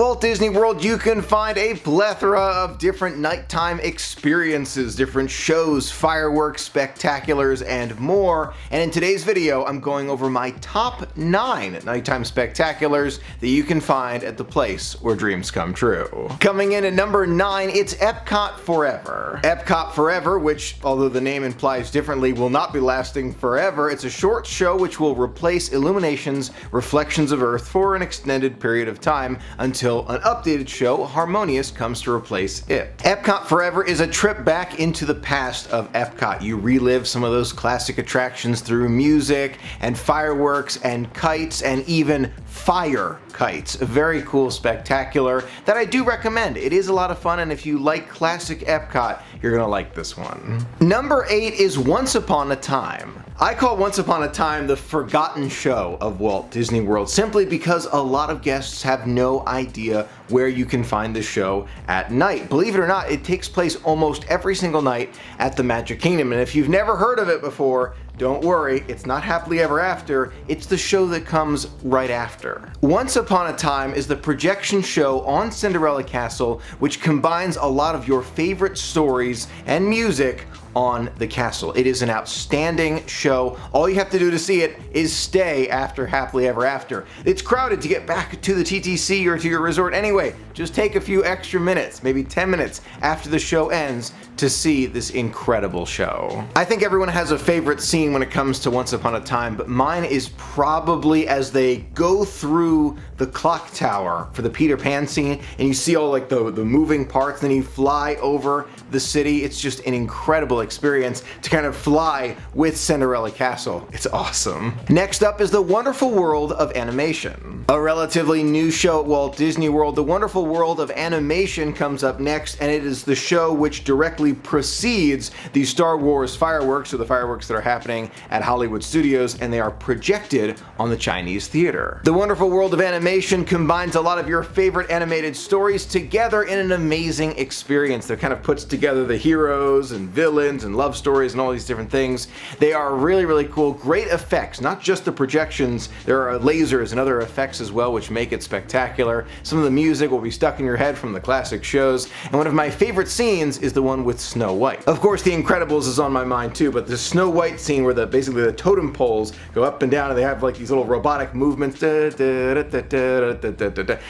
Walt Disney World, you can find a plethora of different nighttime experiences, different shows, fireworks, spectaculars, and more. And in today's video, I'm going over my top 9 nighttime spectaculars that you can find at the place where dreams come true. Coming in at number 9, it's Epcot Forever. Epcot Forever, which, although the name implies differently, will not be lasting forever. It's a short show which will replace Illumination's Reflections of Earth for an extended period of time until an updated show, Harmonious, comes to replace it. Epcot Forever is a trip back into the past of Epcot. You relive some of those classic attractions through music and fireworks and kites and even fire kites. A very cool spectacular that I do recommend. It is a lot of fun, and if you like classic Epcot, you're gonna like this one. Number 8 is Once Upon a Time. I call Once Upon a Time the forgotten show of Walt Disney World simply because a lot of guests have no idea where you can find the show at night. Believe it or not, it takes place almost every single night at the Magic Kingdom, and if you've never heard of it before, don't worry, it's not Happily Ever After, it's the show that comes right after. Once Upon a Time is the projection show on Cinderella Castle which combines a lot of your favorite stories and music on the castle. It is an outstanding show. All you have to do to see it is stay after Happily Ever After. It's crowded to get back to the TTC or to your resort anyway. Just take a few extra minutes, maybe 10 minutes after the show ends to see this incredible show. I think everyone has a favorite scene when it comes to Once Upon a Time, but mine is probably as they go through the clock tower for the Peter Pan scene and you see all like the moving parts, then you fly over the city. It's just an incredible experience to kind of fly with Cinderella Castle. It's awesome. Next up is The Wonderful World of Animation. A relatively new show at Walt Disney World, The Wonderful World of Animation comes up next, and it is the show which directly precedes the Star Wars fireworks, or the fireworks that are happening at Hollywood Studios, and they are projected on the Chinese theater. The Wonderful World of Animation combines a lot of your favorite animated stories together in an amazing experience that kind of puts together the heroes and villains and love stories and all these different things. They are really, really cool. Great effects, not just the projections, there are lasers and other effects as well which make it spectacular. Some of the music will be stuck in your head from the classic shows, and one of my favorite scenes is the one with Snow White. Of course, The Incredibles is on my mind too, but the Snow White scene where basically the totem poles go up and down and they have like these little robotic movements.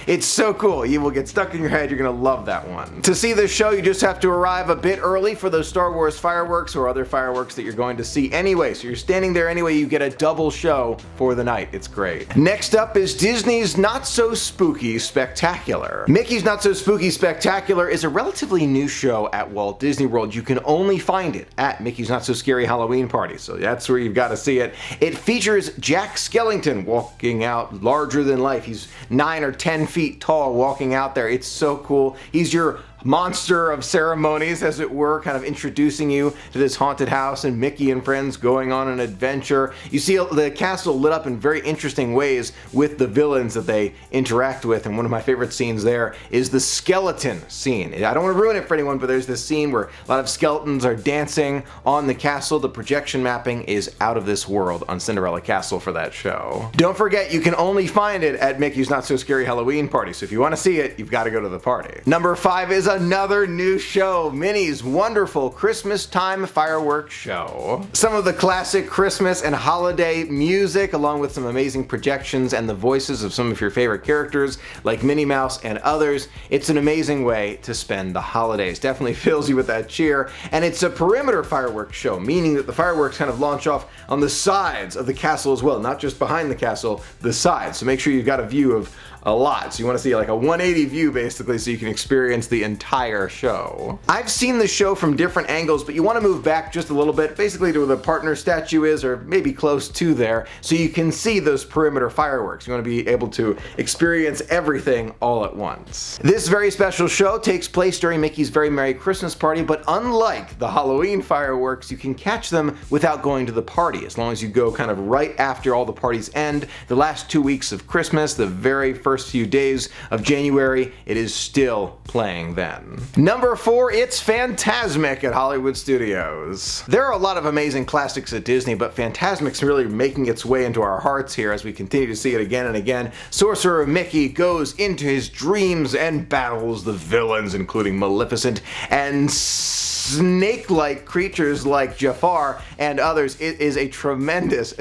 It's so cool. You will get stuck in your head. You're gonna love that one. To see this show, you just have to arrive a bit early for those Star Wars fireworks or other fireworks that you're going to see anyway. So you're standing there anyway, you get a double show for the night. It's great. Next up is Disney's Not So Spooky Spectacular. Mickey's Not So Spooky Spectacular is a relatively new show at Walt Disney World. You can only find it at Mickey's Not So Scary Halloween Party, so that's where you've got to see it. It features Jack Skellington walking out larger than life. He's 9 or 10 feet tall walking out there. It's so cool. He's your monster of ceremonies, as it were, kind of introducing you to this haunted house and Mickey and friends going on an adventure. You see the castle lit up in very interesting ways with the villains that they interact with, and one of my favorite scenes there is the skeleton scene. I don't want to ruin it for anyone, but there's this scene where a lot of skeletons are dancing on the castle. The projection mapping is out of this world on Cinderella Castle for that show. Don't forget, you can only find it at Mickey's Not So Scary Halloween Party, so if you want to see it, you've got to go to the party. Number 5 is another new show, Minnie's Wonderful Christmas Time Fireworks Show. Some of the classic Christmas and holiday music, along with some amazing projections and the voices of some of your favorite characters like Minnie Mouse and others. It's an amazing way to spend the holidays. Definitely fills you with that cheer, and it's a perimeter fireworks show, meaning that the fireworks kind of launch off on the sides of the castle as well, not just behind the castle, the sides. So make sure you've got a view of a lot. So you want to see like a 180 view basically so you can experience the entire show. I've seen the show from different angles, but you want to move back just a little bit, basically to where the partner statue is, or maybe close to there, so you can see those perimeter fireworks. You want to be able to experience everything all at once. This very special show takes place during Mickey's Very Merry Christmas Party, but unlike the Halloween fireworks, you can catch them without going to the party, as long as you go kind of right after all the parties end, the last 2 weeks of Christmas, the very first first few days of January. It is still playing then. Number 4, it's Fantasmic at Hollywood Studios. There are a lot of amazing classics at Disney, but Fantasmic's really making its way into our hearts here as we continue to see it again and again. Sorcerer Mickey goes into his dreams and battles the villains, including Maleficent and snake-like creatures like Jafar and others. It is a tremendous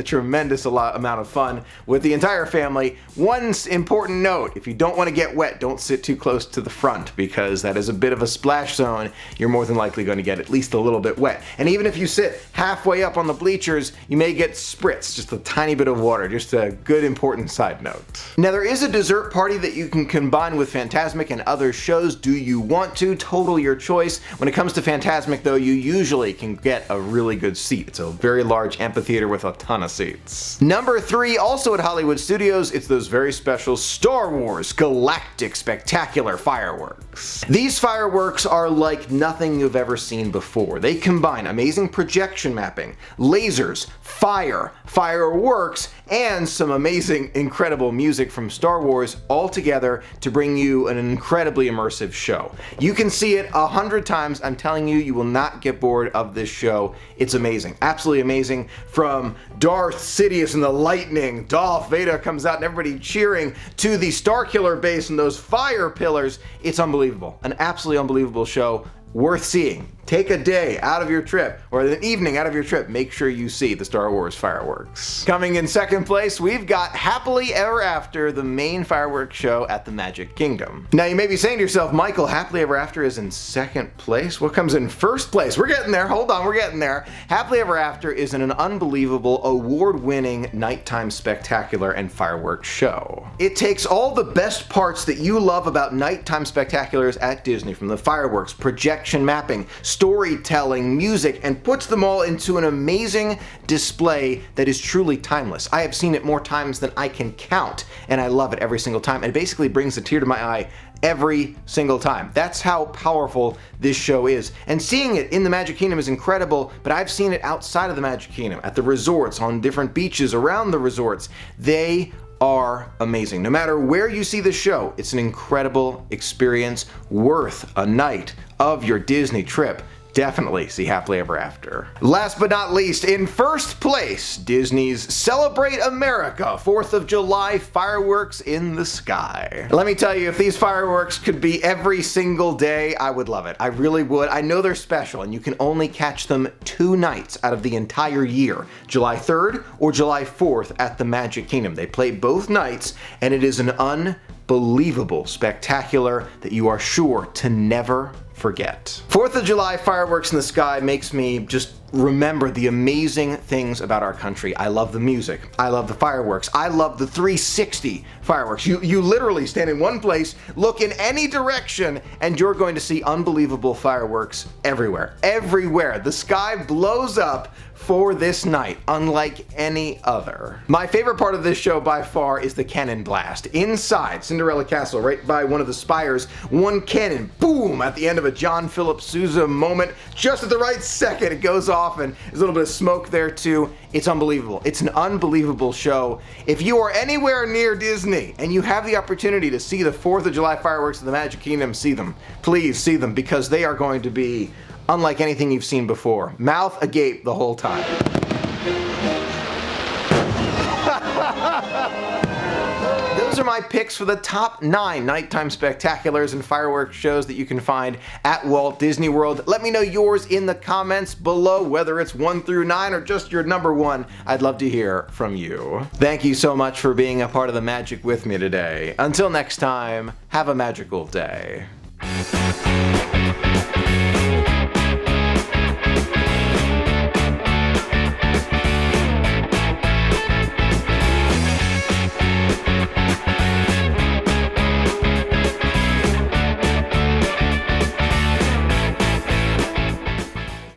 amount of fun with the entire family. One important note: if you don't want to get wet, don't sit too close to the front, because that is a bit of a splash zone. You're more than likely going to get at least a little bit wet. And even if you sit halfway up on the bleachers, you may get spritz, just a tiny bit of water. Just a good important side note. Now, there is a dessert party that you can combine with Fantasmic and other shows. Do you want to? Total your choice. When it comes to Fantasmic, though, you usually can get a really good seat. It's a very large amphitheater with a ton of seats. Number 3, also at Hollywood Studios, it's those very special Star Wars Galactic Spectacular fireworks. These fireworks are like nothing you've ever seen before. They combine amazing projection mapping, lasers, fire, fireworks, and some amazing, incredible music from Star Wars all together to bring you an incredibly immersive show. You can see it 100 times. I'm telling you, you will not get bored of this show. It's amazing, absolutely amazing. From Darth Sidious and the lightning, Darth Vader comes out and everybody cheering, to the Starkiller base and those fire pillars. It's unbelievable, an absolutely unbelievable show. Worth seeing. Take a day out of your trip, or an evening out of your trip, make sure you see the Star Wars fireworks. Coming in second place, we've got Happily Ever After, the main fireworks show at the Magic Kingdom. Now, you may be saying to yourself, Michael, Happily Ever After is in second place? What comes in first place? We're getting there, hold on, we're getting there. Happily Ever After is an unbelievable, award-winning nighttime spectacular and fireworks show. It takes all the best parts that you love about nighttime spectaculars at Disney, from the fireworks, projection mapping, storytelling, music, and puts them all into an amazing display that is truly timeless. I have seen it more times than I can count, and I love it every single time. It basically brings a tear to my eye every single time. That's how powerful this show is. And seeing it in the Magic Kingdom is incredible, but I've seen it outside of the Magic Kingdom, at the resorts, on different beaches around the resorts. They are amazing. No matter where you see the show, it's an incredible experience worth a night of your Disney trip. Definitely see Happily Ever After. Last but not least, in first place, Disney's Celebrate America 4th of July fireworks in the sky. Let me tell you, if these fireworks could be every single day, I would love it. I really would. I know they're special, and you can only catch them 2 nights out of the entire year, July 3rd or July 4th at the Magic Kingdom. They play both nights, and it is an unbelievable spectacular that you are sure to never forget. 4th of July fireworks in the sky makes me just remember the amazing things about our country. I love the music. I love the fireworks. I love the 360 fireworks. You literally stand in one place, look in any direction, and you're going to see unbelievable fireworks everywhere. Everywhere. The sky blows up for this night, unlike any other. My favorite part of this show by far is the cannon blast. Inside Cinderella Castle, right by one of the spires, one cannon, boom, at the end of a John Philip Sousa moment, just at the right second, it goes off, and there's a little bit of smoke there too. It's unbelievable. It's an unbelievable show. If you are anywhere near Disney and you have the opportunity to see the 4th of July fireworks in the Magic Kingdom, see them. Please see them, because they are going to be unlike anything you've seen before. Mouth agape the whole time. Those are my picks for the top 9 nighttime spectaculars and fireworks shows that you can find at Walt Disney World. Let me know yours in the comments below, whether it's 1 through 9 or just your number 1. I'd love to hear from you. Thank you so much for being a part of the magic with me today. Until next time, have a magical day.